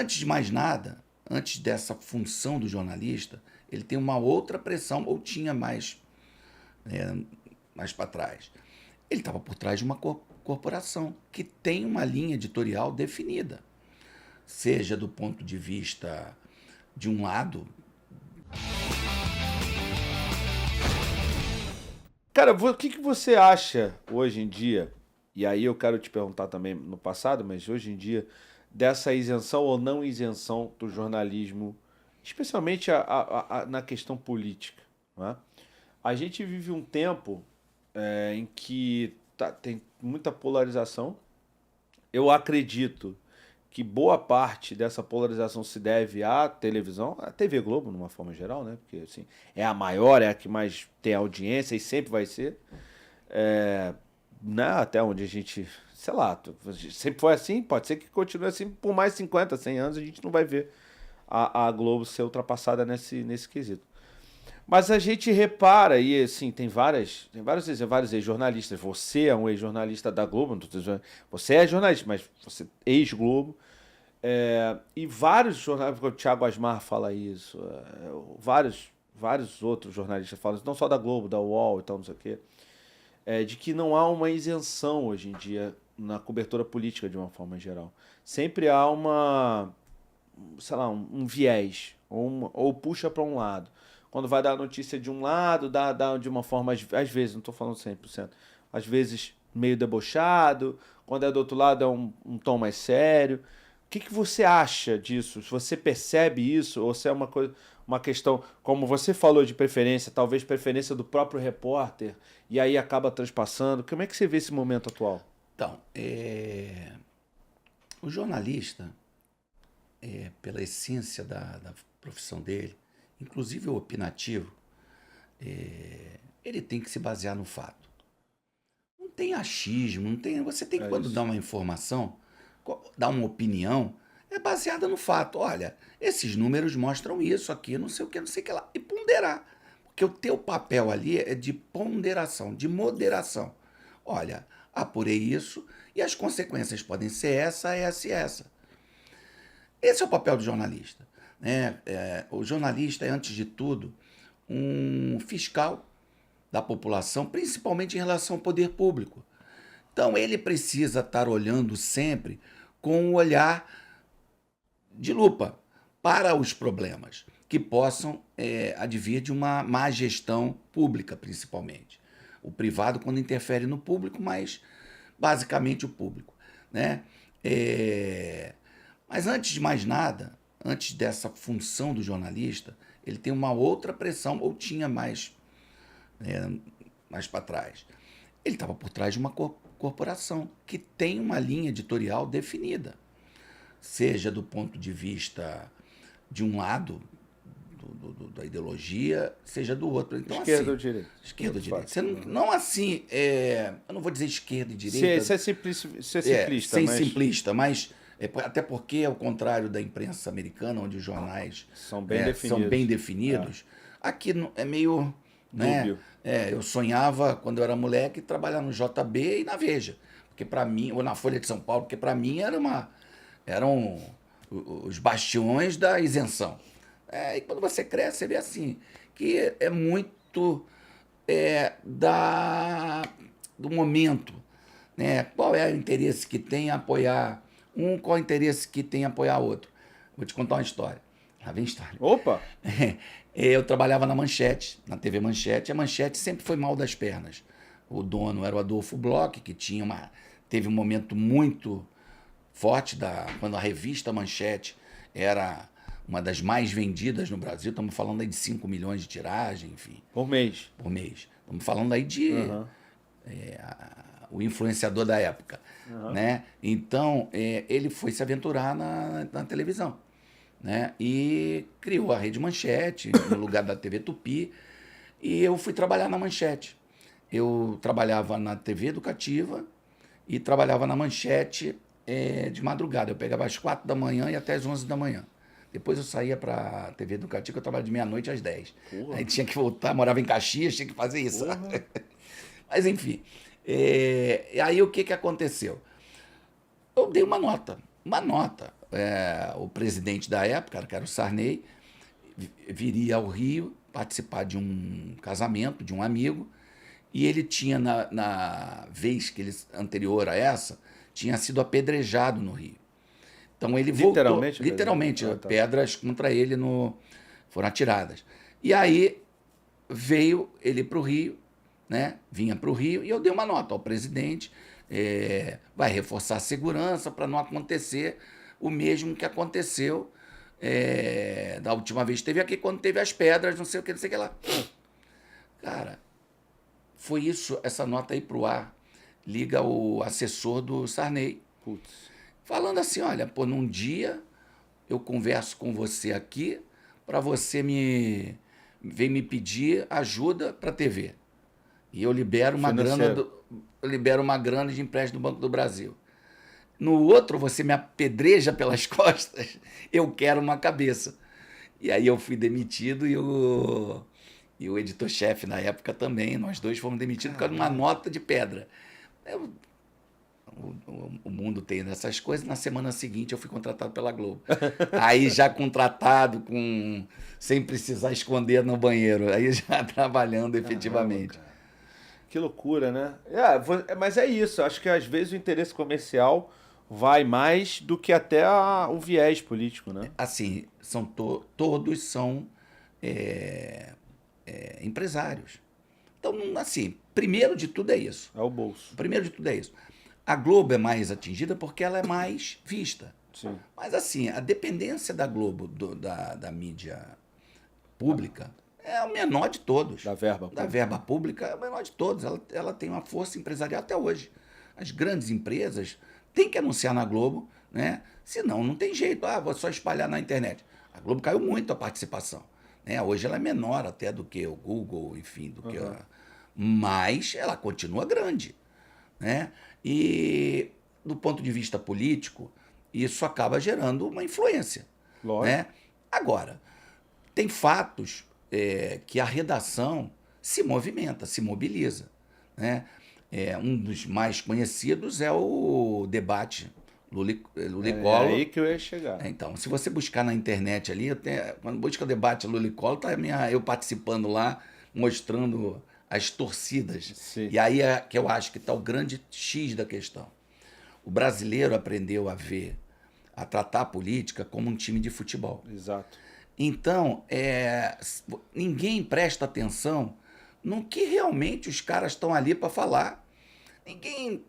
antes de mais nada, antes dessa função do jornalista, ele tem uma outra pressão, ou tinha mais para trás. Ele estava por trás de uma corporação que tem uma linha editorial definida, seja do ponto de vista de um lado. Cara, o que você acha hoje em dia, e aí eu quero te perguntar também no passado, mas hoje em dia, dessa isenção ou não isenção do jornalismo, especialmente na questão política, não é? A gente vive um tempo em que tem muita polarização. Eu acredito que boa parte dessa polarização se deve à televisão, à TV Globo, numa forma geral, né? Porque assim, é a maior, é a que mais tem audiência e sempre vai ser. Né? Até onde a gente, sei lá, sempre foi assim, pode ser que continue assim por mais 50, 100 anos, a gente não vai ver a Globo ser ultrapassada nesse quesito. Mas a gente repara, e assim, tem vários ex-jornalistas. Você é um ex-jornalista da Globo, não tô dizendo, você é jornalista, mas você é ex-Globo. E vários jornalistas, o Thiago Asmar fala isso, vários outros jornalistas falam isso, não só da Globo, da UOL e tal, não sei o quê, de que não há uma isenção hoje em dia na cobertura política de uma forma geral. Sempre há sei lá, um viés, ou puxa para um lado. Quando vai dar a notícia de um lado, dá de uma forma, às vezes, não estou falando 100%, às vezes meio debochado, quando é do outro lado é um tom mais sério. O que você acha disso? Se você percebe isso, ou se é uma questão, como você falou, de preferência, talvez preferência do próprio repórter, e aí acaba transpassando. Como é que você vê esse momento atual? Então, o jornalista, pela essência da profissão dele, inclusive o opinativo, ele tem que se basear no fato. Não tem achismo, não tem. Você tem que, quando dar uma informação, dar uma opinião, é baseada no fato. Olha, esses números mostram isso aqui, não sei o que, não sei o que lá. E ponderar. Porque o teu papel ali é de ponderação, de moderação. Olha, apurei isso e as consequências podem ser essa, essa e essa. Esse é o papel do jornalista. Né? O jornalista é, antes de tudo, um fiscal da população, principalmente em relação ao poder público. Então, ele precisa estar olhando sempre com um olhar de lupa para os problemas que possam advir de uma má gestão pública, principalmente. O privado, quando interfere no público, mas basicamente o público. Né? Mas antes de mais nada, antes dessa função do jornalista, ele tem uma outra pressão, ou tinha mais para trás. Ele estava por trás de uma corporação que tem uma linha editorial definida, seja do ponto de vista de um lado da ideologia, seja do outro. Então, esquerda assim, ou direita? Esquerda ou direita. Você não assim, eu não vou dizer esquerda e direita. Você é simplista, sem simplista, mas até porque, ao contrário da imprensa americana, onde os jornais são bem definidos, aqui é meio dúbio. Eu sonhava, quando eu era moleque, trabalhar no JB e na Veja, porque para mim, ou na Folha de São Paulo, porque para mim eram os bastiões da isenção. E quando você cresce, você vê assim, que é muito do momento. Né? Qual é o interesse que tem em apoiar um, qual é o interesse que tem em apoiar outro? Vou te contar uma história. Lá vem história. Opa! Eu trabalhava na Manchete, na TV Manchete. A Manchete sempre foi mal das pernas. O dono era o Adolfo Bloch, que teve um momento muito forte quando a revista Manchete era uma das mais vendidas no Brasil. Estamos falando aí de 5 milhões de tiragem, enfim. Por mês. Estamos falando aí de o influenciador da época. Né? Então, ele foi se aventurar na televisão. Né? E criou a Rede Manchete, no lugar da TV Tupi. E eu fui trabalhar na Manchete. Eu trabalhava na TV Educativa e trabalhava na Manchete de madrugada. Eu pegava às 4 da manhã e até às 11 da manhã. Depois eu saía para a TV Educativa, eu trabalhava de meia-noite às 10. Porra. Aí tinha que voltar, morava em Caxias, tinha que fazer isso. Mas enfim. E aí o que aconteceu? Eu dei uma nota. o presidente da época, que era o Sarney, viria ao Rio participar de um casamento de um amigo, e ele tinha, na vez que ele, anterior a essa, tinha sido apedrejado no Rio. Então ele voltou, literalmente, pedras contra ele foram atiradas. E aí veio ele para o Rio, né? Vinha para o Rio, e eu dei uma nota ao presidente, vai reforçar a segurança para não acontecer o mesmo que aconteceu da última vez que esteve aqui, quando teve as pedras, não sei o que, não sei o que lá. Cara, foi isso, essa nota aí pro ar. Liga o assessor do Sarney. Putz. Falando assim, olha, pô, num dia eu converso com você aqui para você vem me pedir ajuda para a TV. E eu libero uma grana de empréstimo do Banco do Brasil. No outro, você me apedreja pelas costas, eu quero uma cabeça. E aí eu fui demitido e o editor-chefe na época também, nós dois fomos demitidos por causa de uma nota de pedra. O mundo tem essas coisas. Na semana seguinte eu fui contratado pela Globo. Aí já contratado, sem precisar esconder no banheiro. Aí já trabalhando efetivamente. Caramba, que loucura, né? Mas é isso. Acho que às vezes o interesse comercial vai mais do que até o viés político, né? Assim, todos são empresários. Então, assim, primeiro de tudo é isso. É o bolso. Primeiro de tudo é isso. A Globo é mais atingida porque ela é mais vista. Sim. Mas, assim, a dependência da Globo, da mídia pública, é o menor de todos. Da verba pública. Da verba pública é o menor de todos. Ela tem uma força empresarial até hoje. As grandes empresas têm que anunciar na Globo, né? Senão não tem jeito. Vou só espalhar na internet. A Globo caiu muito a participação. Né? Hoje ela é menor até do que o Google, enfim, do que mas ela continua grande. Né? E do ponto de vista político, isso acaba gerando uma influência. Lógico. Né? Agora, tem fatos que a redação se movimenta, se mobiliza. Né? Um dos mais conhecidos é o debate Lula e Collor. É aí que eu ia chegar. Então, se você buscar na internet ali, quando busca o debate Lula e Collor, tá eu participando lá, mostrando as torcidas. Sim. E aí é que eu acho que está o grande X da questão. O brasileiro aprendeu a tratar a política como um time de futebol. Exato. Então, ninguém presta atenção no que realmente os caras estão ali para falar. Ninguém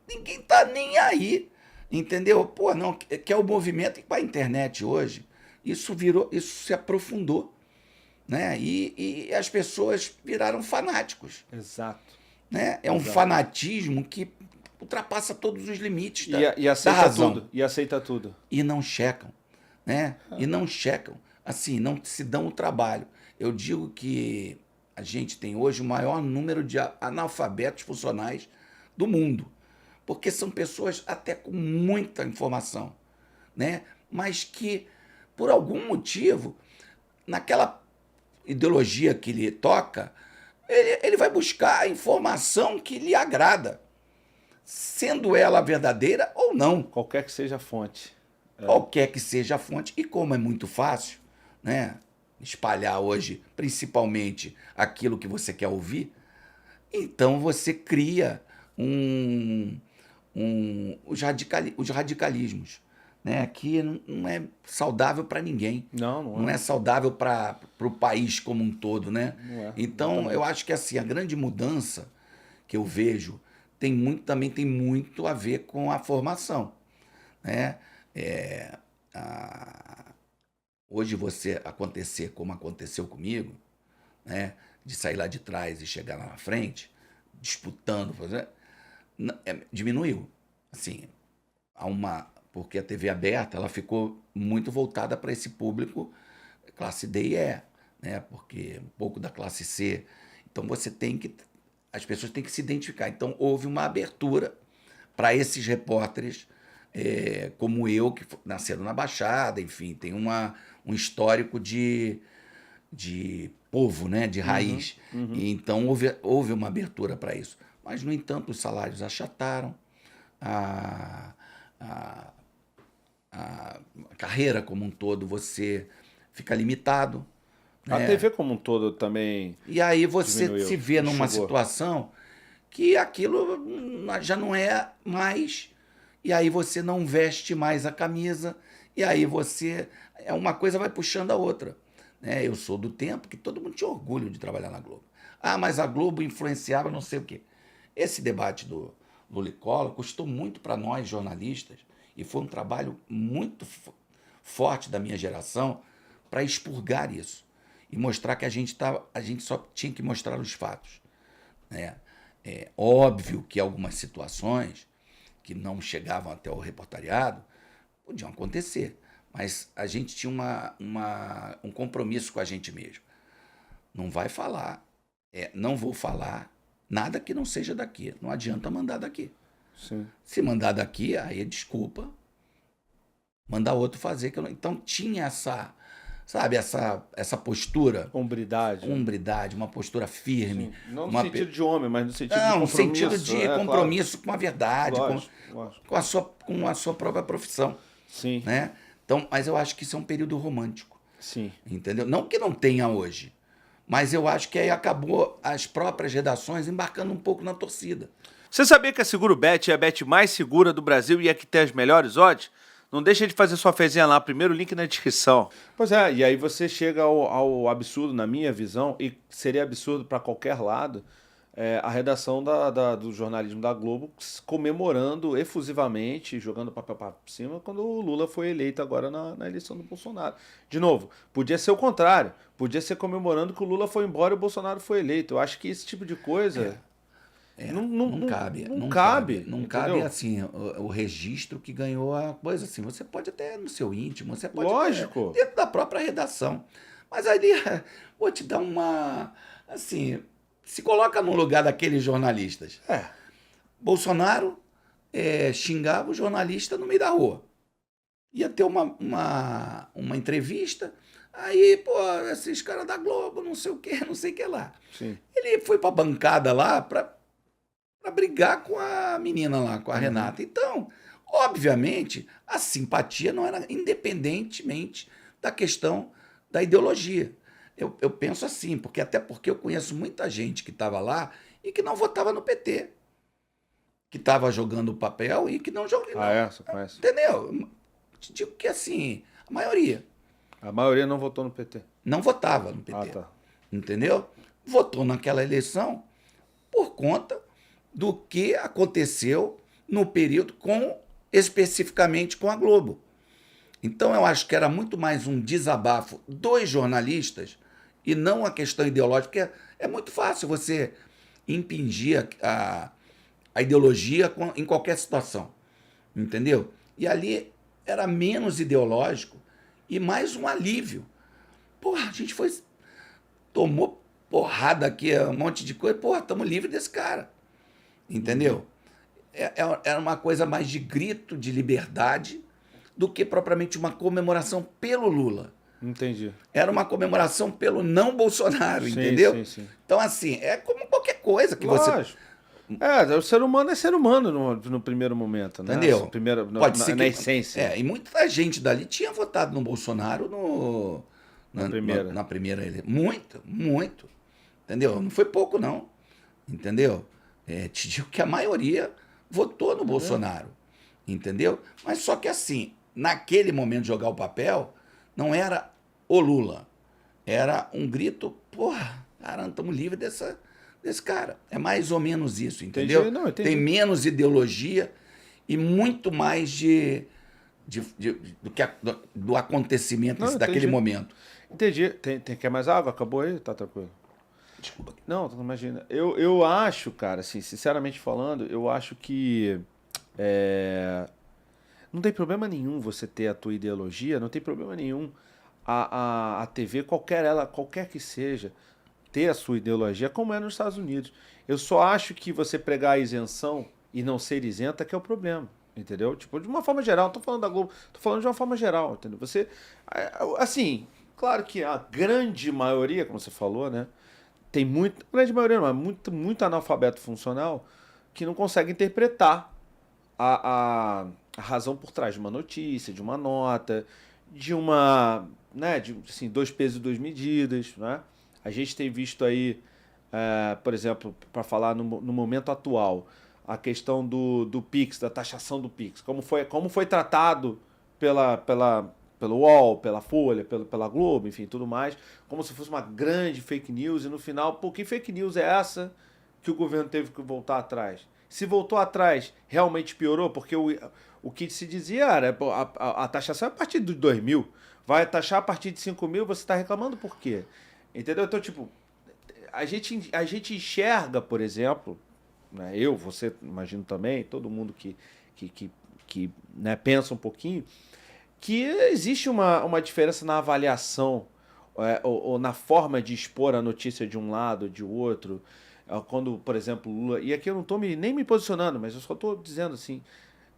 tá nem aí, entendeu? Pô, não, que é o movimento, e com a internet hoje, isso se aprofundou. Né? E as pessoas viraram fanáticos. Exato. Né? É um fanatismo que ultrapassa todos os limites e aceita da razão. Tudo. E aceita tudo. E não checam. Né? E não checam. Assim, não se dão o trabalho. Eu digo que a gente tem hoje o maior número de analfabetos funcionais do mundo. Porque são pessoas até com muita informação. Né? Mas que, por algum motivo, naquela ideologia que ele toca, ele vai buscar a informação que lhe agrada, sendo ela verdadeira ou não. Qualquer que seja a fonte. Qualquer que seja a fonte. E como é muito fácil, né, espalhar hoje, principalmente aquilo que você quer ouvir, então você cria os radicalismos. Né, que não é saudável para ninguém. Não é saudável para o país como um todo. Né? Então, eu acho que assim, a grande mudança que eu vejo também tem muito a ver com a formação. Né? Hoje você acontecer como aconteceu comigo, né, de sair lá de trás e chegar lá na frente, disputando, diminuiu. Assim, porque a TV aberta ela ficou muito voltada para esse público classe D e E, né? Porque um pouco da classe C. Então as pessoas têm que se identificar. Então houve uma abertura para esses repórteres como eu, que nasceram na Baixada, enfim, tem um histórico de povo, né? De raiz. E então houve uma abertura para isso. Mas, no entanto, os salários achataram, a a carreira como um todo, você fica limitado. A Né? TV como um todo também E aí você diminuiu, se vê numa enxugou. situação que aquilo já não é mais, e aí você não veste mais a camisa, e aí você. Uma coisa vai puxando a outra. Né? Eu sou do tempo que todo mundo tinha orgulho de trabalhar na Globo. Ah, mas a Globo influenciava não sei o quê. Esse debate do Lula e Collor custou muito para nós, jornalistas, e foi um trabalho muito forte da minha geração para expurgar isso e mostrar que a gente só tinha que mostrar os fatos. Né? É óbvio que algumas situações que não chegavam até o reportariado podiam acontecer, mas a gente tinha um compromisso com a gente mesmo. Não vai falar, não vou falar nada que não seja daqui. Não adianta mandar daqui. Sim. Se mandar daqui, aí é desculpa. Mandar outro fazer. Então tinha sabe, essa postura. Hombridade. Hombridade, uma postura firme. Sim. Não no sentido de homem, mas no sentido de no compromisso. sentido de compromisso, claro, com a verdade, lógico. Com a sua própria profissão. Sim. Né? Então, mas eu acho que isso é um período romântico. Sim. Entendeu? Não que não tenha hoje, mas eu acho que aí acabou as próprias redações embarcando um pouco na torcida. Você sabia que a Segurobet é a bet mais segura do Brasil e é que tem as melhores odds? Não deixa de fazer sua fezinha lá, primeiro link na descrição. Pois é, e aí você chega ao absurdo, na minha visão, e seria absurdo para qualquer lado, a redação do jornalismo da Globo comemorando efusivamente, jogando papel para cima, quando o Lula foi eleito agora na eleição do Bolsonaro. De novo, podia ser o contrário, podia ser comemorando que o Lula foi embora e o Bolsonaro foi eleito. Eu acho que esse tipo de coisa... Não cabe. Não cabe assim, o registro que ganhou a coisa. Assim, você pode até no seu íntimo, você pode Lógico. Até dentro da própria redação. Mas ali, vou te dar uma... Assim, se coloca no lugar daqueles jornalistas. Bolsonaro xingava o jornalista no meio da rua. Ia ter uma entrevista, aí, pô, esses caras da Globo, não sei o que lá. Sim. Ele foi pra bancada lá pra brigar com a menina lá, com a Renata. Então, obviamente, a simpatia não era independentemente da questão da ideologia. Eu penso assim, até porque eu conheço muita gente que estava lá e que não votava no PT. Que estava jogando o papel e que não jogava. Você conhece? Entendeu? Te digo que assim, a maioria. A maioria não votou no PT. Não votava no PT. Tá. Entendeu? Votou naquela eleição por conta do que aconteceu no período especificamente com a Globo. Então eu acho que era muito mais um desabafo dos jornalistas e não a questão ideológica, porque é muito fácil você impingir a ideologia em qualquer situação, entendeu? E ali era menos ideológico e mais um alívio. Porra, a gente tomou porrada aqui, um monte de coisa, porra, estamos livres desse cara. Entendeu? Era uma coisa mais de grito de liberdade do que propriamente uma comemoração pelo Lula. Entendi. Era uma comemoração pelo não Bolsonaro, entendeu? Sim. Então, assim, é como qualquer coisa que Lógico. O ser humano é ser humano no primeiro momento, né? Entendeu? Pode ser na essência. E muita gente dali tinha votado no Bolsonaro na primeira eleição. Muito. Entendeu? Não foi pouco, não. Entendeu? Te digo que a maioria votou no Bolsonaro, entendeu? Mas só que assim, naquele momento de jogar o papel, não era o Lula, era um grito, porra, caramba, estamos livres desse cara. É mais ou menos isso, entendeu? Entendi. Tem menos ideologia e muito mais do acontecimento daquele momento. Entendi. Quer mais água? Acabou aí? Tá tranquilo. Desculpa. Não, imagina. Eu acho, cara, assim, sinceramente falando, eu acho que não tem problema nenhum você ter a tua ideologia, não tem problema nenhum a TV, qualquer que seja, ter a sua ideologia, como é nos Estados Unidos. Eu só acho que você pregar a isenção e não ser isenta que é o problema, entendeu? Tipo, de uma forma geral, não tô falando da Globo, tô falando de uma forma geral, entendeu? Você, assim, claro que a grande maioria, como você falou, né? Tem grande maioria, mas muito analfabeto funcional que não consegue interpretar a razão por trás de uma notícia, de uma nota, de uma, né, de assim, dois pesos e duas medidas, né? A gente tem visto aí, por exemplo, para falar no momento atual, a questão do Pix, da taxação do Pix, como foi tratado pelo UOL, pela Folha, pela Globo, enfim, tudo mais, como se fosse uma grande fake news, e no final, pô, que fake news é essa que o governo teve que voltar atrás? Se voltou atrás, realmente piorou? Porque o que se dizia era, pô, a taxação é a partir de 2.000, vai taxar a partir de 5.000, você está reclamando por quê? Entendeu? Então, tipo, a gente enxerga, por exemplo, né, eu, você, imagino também, todo mundo que né, pensa um pouquinho, que existe uma diferença na avaliação ou na forma de expor a notícia de um lado, de outro. Quando, por exemplo, Lula... E aqui eu não estou nem me posicionando, mas eu só estou dizendo assim,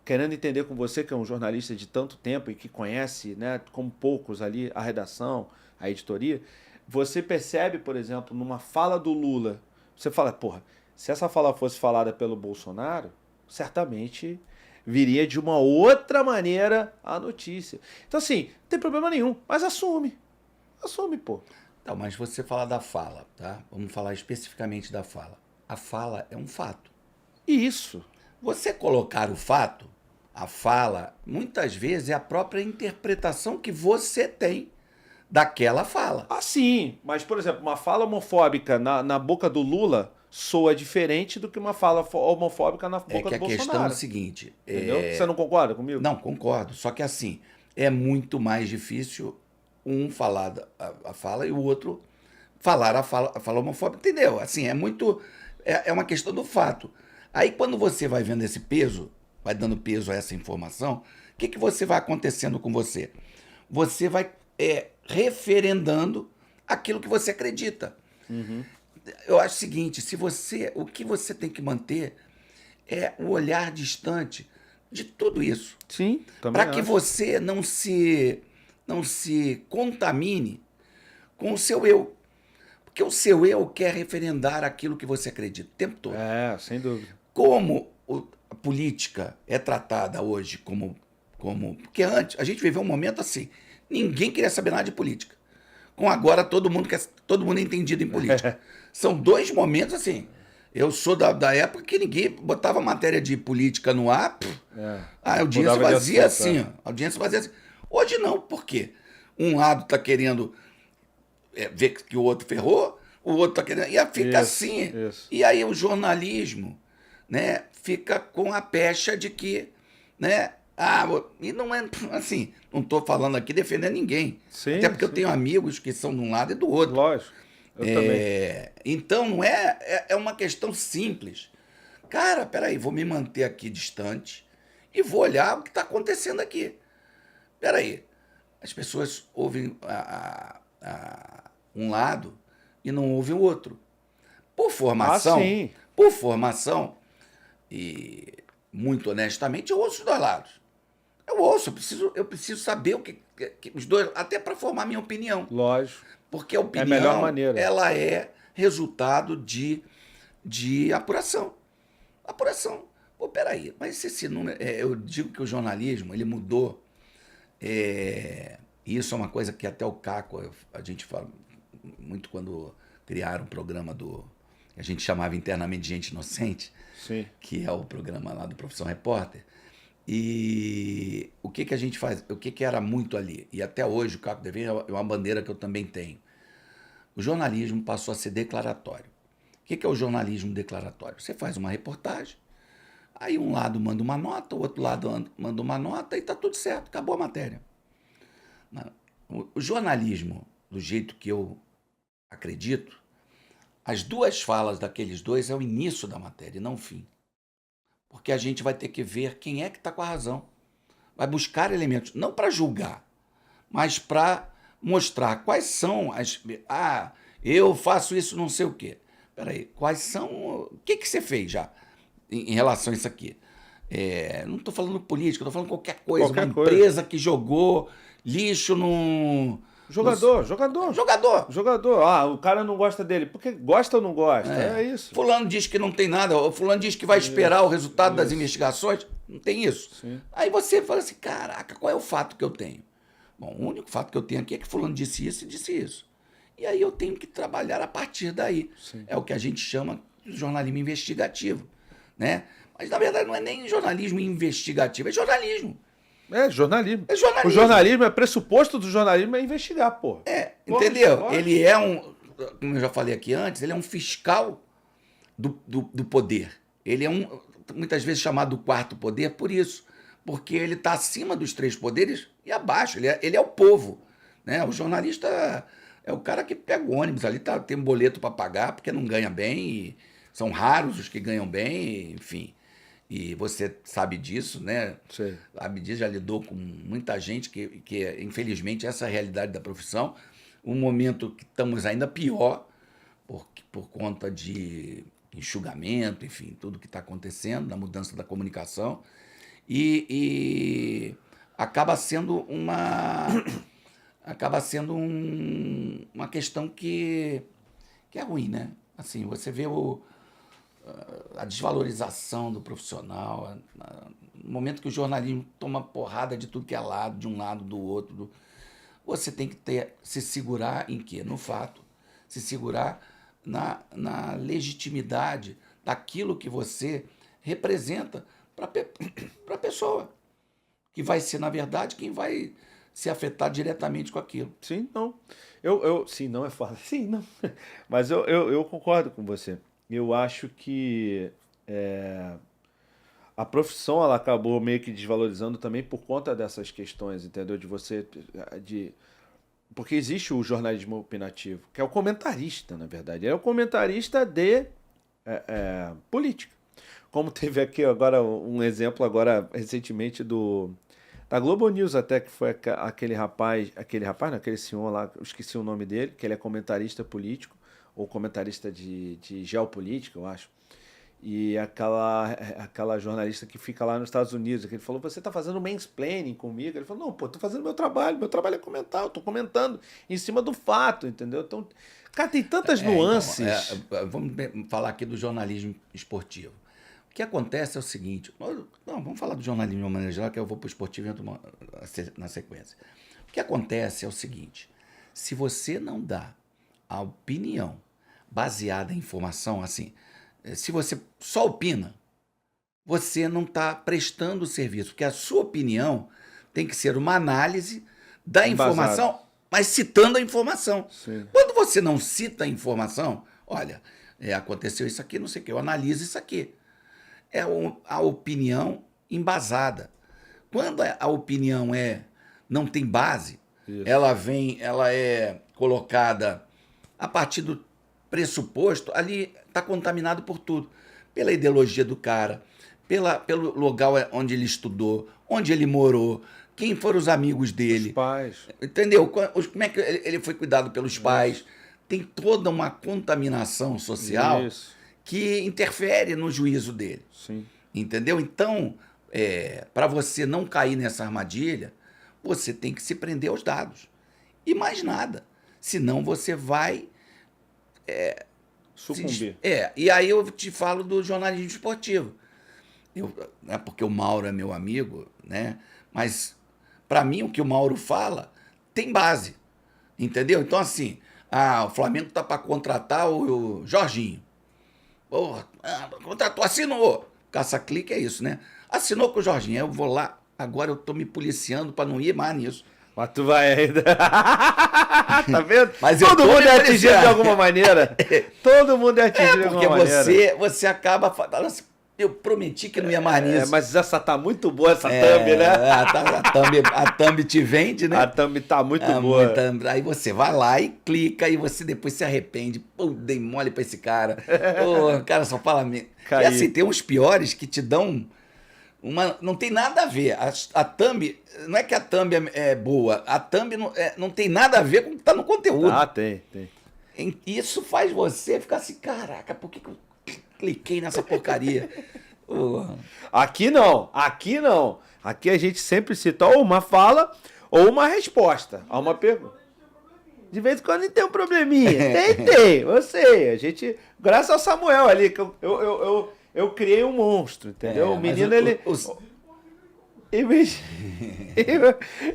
querendo entender com você, que é um jornalista de tanto tempo e que conhece, né, como poucos ali, a redação, a editoria, você percebe, por exemplo, numa fala do Lula, você fala, porra, se essa fala fosse falada pelo Bolsonaro, certamente viria de uma outra maneira a notícia. Então, assim, não tem problema nenhum, mas assume. Assume, pô. Então, mas você fala da fala, tá? Vamos falar especificamente da fala. A fala é um fato. Isso. Você colocar o fato, a fala, muitas vezes é a própria interpretação que você tem daquela fala. Ah, sim. Mas, por exemplo, uma fala homofóbica na boca do Lula soa diferente do que uma fala homofóbica na boca É que do a Bolsonaro. questão é o seguinte... Entendeu? Você não concorda comigo? Não, concordo. Só que assim, é muito mais difícil um falar a fala e o outro falar a fala homofóbica. Entendeu? Assim, é muito... É uma questão do fato. Aí quando você vai vendo esse peso, vai dando peso a essa informação, o que você vai acontecendo com você? Você vai referendando aquilo que você acredita. Uhum. Eu acho o seguinte, o que você tem que manter é o olhar distante de tudo isso. Sim, também para que você não se contamine com o seu eu. Porque o seu eu quer referendar aquilo que você acredita o tempo todo. Sem dúvida. Como a política é tratada hoje como... Porque antes, a gente viveu um momento assim, ninguém queria saber nada de política. Com agora, todo mundo é entendido em política. São dois momentos assim... Eu sou da época que ninguém botava matéria de política no ar, a audiência vazia assim, ó. A audiência vazia assim. Hoje não, por quê? Um lado está querendo ver que o outro ferrou, o outro está querendo... E fica assim. Isso. E aí o jornalismo, né, fica com a pecha de que... Né, e não é assim, não estou falando aqui defendendo ninguém. Sim, até porque eu tenho amigos que são de um lado e do outro. Lógico. Eu também. Então, não é uma questão simples. Cara, peraí, vou me manter aqui distante e vou olhar o que está acontecendo aqui. Peraí, as pessoas ouvem um lado e não ouvem o outro. Por formação, e muito honestamente, eu ouço os dois lados. Eu preciso saber o que os dois, até para formar minha opinião. Lógico. Porque a opinião, a melhor maneira. Ela é resultado de apuração. Apuração. Pô, peraí, mas esse número... eu digo que o jornalismo, ele mudou. E isso é uma coisa que até o Caco, a gente fala muito quando criaram um programa que a gente chamava internamente de Gente Inocente, Sim. que é o programa lá do Profissão Repórter. E o que a gente faz? O que era muito ali? E até hoje o Caco Devine é uma bandeira que eu também tenho. O jornalismo passou a ser declaratório. O que é o jornalismo declaratório? Você faz uma reportagem, aí um lado manda uma nota, o outro lado manda uma nota e está tudo certo, acabou a matéria. O jornalismo, do jeito que eu acredito, as duas falas daqueles dois é o início da matéria e não o fim. Porque a gente vai ter que ver quem é que está com a razão. Vai buscar elementos, não para julgar, mas para mostrar quais são as... eu faço isso não sei o quê. Peraí, quais são... O que você fez já em relação a isso aqui? Não estou falando política, estou falando qualquer coisa. Empresa que jogou lixo Jogador. Ah, o cara não gosta dele. Porque gosta ou não gosta? É isso. Fulano diz que não tem nada, fulano diz que vai esperar o resultado das investigações. Não tem isso. Sim. Aí você fala assim, caraca, qual é o fato que eu tenho? Bom, o único fato que eu tenho aqui é que fulano disse isso e disse isso. E aí eu tenho que trabalhar a partir daí. Sim. É o que a gente chama de jornalismo investigativo, né? Mas, na verdade, não é nem jornalismo investigativo, é jornalismo. É jornalismo. É jornalismo. O jornalismo é pressuposto do jornalismo é investigar, pô. Entendeu? Ele é como eu já falei aqui antes, ele é um fiscal do poder. Ele é muitas vezes chamado do quarto poder por isso, porque ele está acima dos três poderes e abaixo, ele é o povo, né? O jornalista é o cara que pega o ônibus ali, tem um boleto para pagar, porque não ganha bem, e são raros os que ganham bem, enfim. E você sabe disso, né? Sim. A Abdias já lidou com muita gente que infelizmente, essa é a realidade da profissão. Um momento que estamos ainda pior por conta de enxugamento, enfim, tudo que está acontecendo, da mudança da comunicação. E acaba sendo uma questão que é ruim, né? Assim, você vê a desvalorização do profissional, no momento que o jornalismo toma porrada de tudo que é lado, de um lado, do outro, você tem que se segurar em quê? No fato, se segurar na legitimidade daquilo que você representa para a pessoa, que vai ser, na verdade, quem vai se afetar diretamente com aquilo. Sim, não. Sim, não é foda. Sim, não. Mas eu concordo com você. Eu acho que a profissão ela acabou meio que desvalorizando também por conta dessas questões, entendeu? Porque existe o jornalismo opinativo, que é o comentarista, na verdade. É o comentarista de política. Como teve aqui agora um exemplo agora recentemente da Globo News até, que foi aquele senhor lá, eu esqueci o nome dele, que ele é comentarista político, ou comentarista de geopolítica, eu acho. E aquela jornalista que fica lá nos Estados Unidos, que ele falou, você está fazendo mansplaining comigo? Ele falou, não, pô, tô fazendo meu trabalho é comentar, eu tô comentando em cima do fato, entendeu? Então, cara, tem tantas nuances. Então, vamos falar aqui do jornalismo esportivo. O que acontece é o seguinte, vamos falar do jornalismo de uma maneira geral, que eu vou para o esportivo e entro na sequência. O que acontece é o seguinte, se você não dá a opinião baseada em informação, assim, se você só opina, você não está prestando o serviço, porque a sua opinião tem que ser uma análise da informação, mas citando a informação. Sim. Quando você não cita a informação, olha, aconteceu isso aqui, não sei o que, eu analiso isso aqui. É a opinião embasada. Quando a opinião não tem base, isso, ela é colocada a partir do pressuposto, ali está contaminado por tudo. Pela ideologia do cara, pelo lugar onde ele estudou, onde ele morou, quem foram os amigos dele. Os pais. Entendeu? Como é que ele foi cuidado pelos pais. Tem toda uma contaminação social que interfere no juízo dele. Sim. Entendeu? Então, para você não cair nessa armadilha, você tem que se prender aos dados. E mais nada. Senão você vai sucumbir. E aí eu te falo do jornalismo esportivo. Porque o Mauro é meu amigo, né? Mas, para mim, o que o Mauro fala tem base. Entendeu? Então, assim, o Flamengo tá para contratar o Jorginho. Porra, contratou, assinou. Caça-clique é isso, né? Assinou com o Jorginho. Aí eu vou lá, agora eu tô me policiando para não ir mais nisso. Mas tu vai ainda. Tá vendo? Mas todo mundo é atingido de alguma maneira. Todo mundo é atingido de alguma maneira. Porque você acaba falando assim, eu prometi que não ia mais nisso. Mas essa tá muito boa, essa thumb, né? A thumb te vende, né? A thumb tá muito boa. Aí você vai lá e clica e você depois se arrepende. Pô, dei mole pra esse cara. Pô, o cara só fala... E assim, tem uns piores que te dão... não tem nada a ver. A thumb, não é que a thumb é boa, a thumb não tem nada a ver com o que está no conteúdo. Tem. Isso faz você ficar assim, caraca, por que eu cliquei nessa porcaria? Aqui não. Aqui a gente sempre cita ou uma fala ou uma resposta a uma pergunta. De vez em quando a gente tem um probleminha. Tem, eu sei. A gente, graças ao Samuel ali, que eu criei um monstro, entendeu? O menino, ele...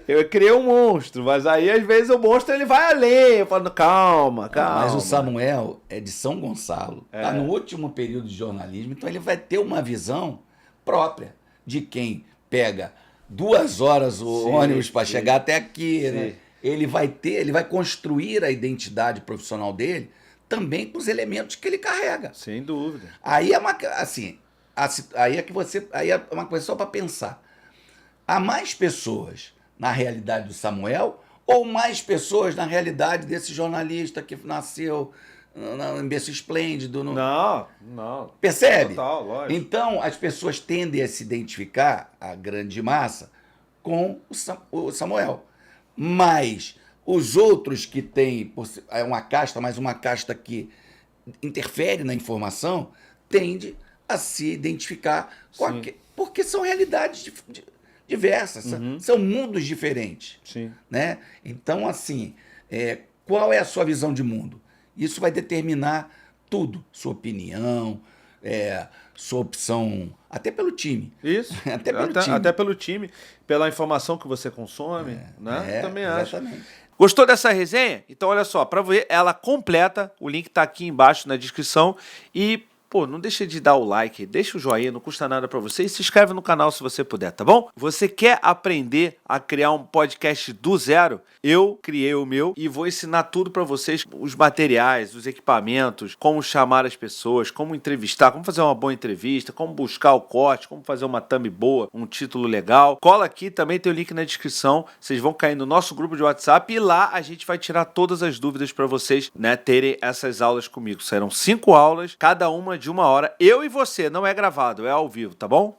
Eu criei um monstro, mas aí às vezes o monstro ele vai além. Eu falo, calma. Mas o Samuel é de São Gonçalo, tá no último período de jornalismo, então ele vai ter uma visão própria de quem pega 2 horas o ônibus para chegar até aqui, né? Ele vai construir a identidade profissional dele também com os elementos que ele carrega. Sem dúvida. Aí é uma coisa só para pensar. Há mais pessoas na realidade do Samuel ou mais pessoas na realidade desse jornalista que nasceu em berço esplêndido? Não. Percebe? Total, lógico. Então, as pessoas tendem a se identificar, a grande massa, com o Samuel. Mas os outros que têm uma casta que interfere na informação, tende a se identificar com porque são realidades diversas, são mundos diferentes. Sim. Né? Então, assim, qual é a sua visão de mundo? Isso vai determinar tudo. Sua opinião, sua opção, até pelo time. Isso. Até pelo time, pela informação que você consome. Né? Também exatamente. acho. Gostou dessa resenha? Então, olha só, para ver ela completa, o link está aqui embaixo na descrição. E, não deixa de dar o like, deixa o joinha, não custa nada para você. E se inscreve no canal se você puder, tá bom? Você quer aprender a criar um podcast do zero? Eu criei o meu e vou ensinar tudo para vocês, os materiais, os equipamentos, como chamar as pessoas, como entrevistar, como fazer uma boa entrevista, como buscar o corte, como fazer uma thumb boa, um título legal. Cola aqui, também tem o link na descrição. Vocês vão cair no nosso grupo de WhatsApp e lá a gente vai tirar todas as dúvidas para vocês, né, terem essas aulas comigo. Serão 5 aulas, cada uma de 1 hora. Eu e você, não é gravado, é ao vivo, tá bom?